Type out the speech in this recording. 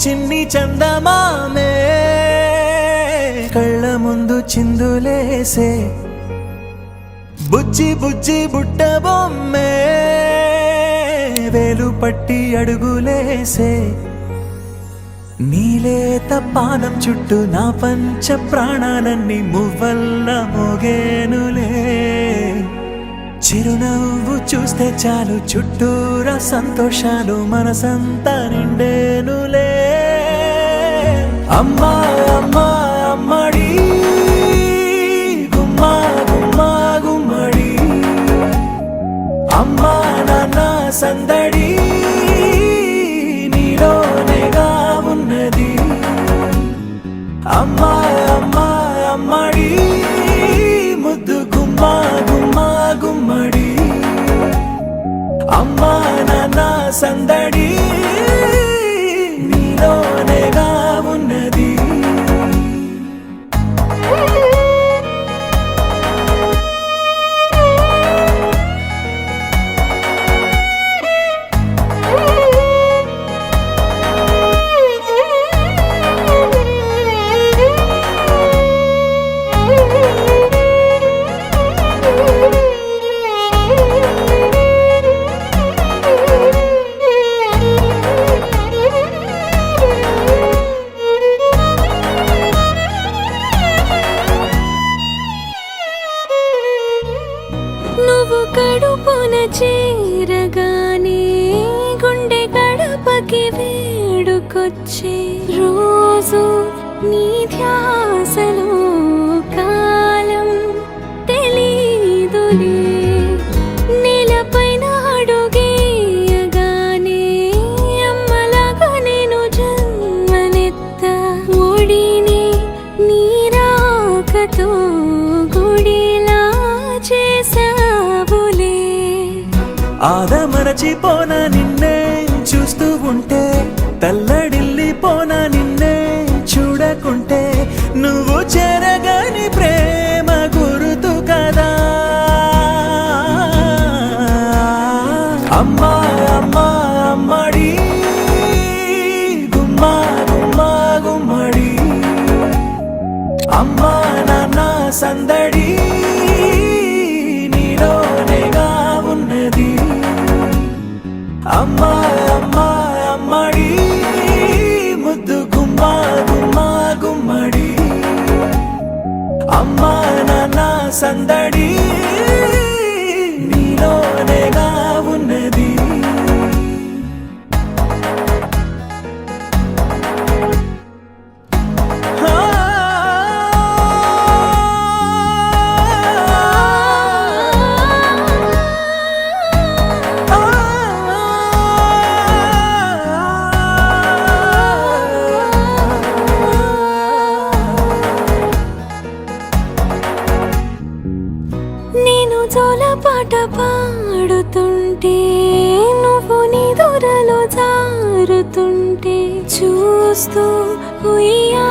చిన్ని చందమామే కళ్ళ ముందు చిందులేసే బుజ్జి బుజ్జి బుట్ట బొమ్మే వేలు పట్టి అడుగులేసే నీలేత పానం చుట్టూ నా పంచ ప్రాణాలన్నీ మువ్వల్ల మోగేనులే చిరునవ్వు చూస్తే చాలు చుట్టూరా సంతోషాలు మనసంతా నిండేనులే అమ్మా అమ్మా అమ్మడి గుమ్మా గుమ్మా గుమ్మడి అమ్మా నాన్న సందడి నీలోనేగా ఉన్నది అమ్మా అమ్మా అమ్మడి ముద్దు గుమ్మా గుమ్మా గుమ్మడి అమ్మా నాన్న సందడి నీలోనేగా ఉన్నది నువ్వు కడుపున చేరగానే గుండె గడపకి వేడుకొచ్చే రోజు నీ ధ్యాసలో కాలం తెలీదులే నేలపైన అడుగేయగానే అమ్మలాగా నేను జన్మనెత్త ఒడిని నీ రాకతో గుడిలా చేసావులే ఆదమరచిపోనా నిన్నే చూస్తూ ఉంటే తల్లడిల్లిపోనా నిన్నే చూడకుంటే నువ్వు చెరగని ప్రేమ గుర్తు కదా అమ్మా అమ్మా అమ్మడి గుమ్మా గుమ్మా గుమ్మడి అమ్మా నాన్న సందడి నీలోనేగా ఉన్నది అమ్మా అమ్మా అమ్మడి ముద్దు గుమ్మా గుమ్మా గుమ్మడి అమ్మా నాన్న సందడి నీలోనేగా ఉన్నది నేను జోలపాట పాడుతుంటే నువ్వు నిదురలో జారుతుంటే చూస్తూ ఉయ్యా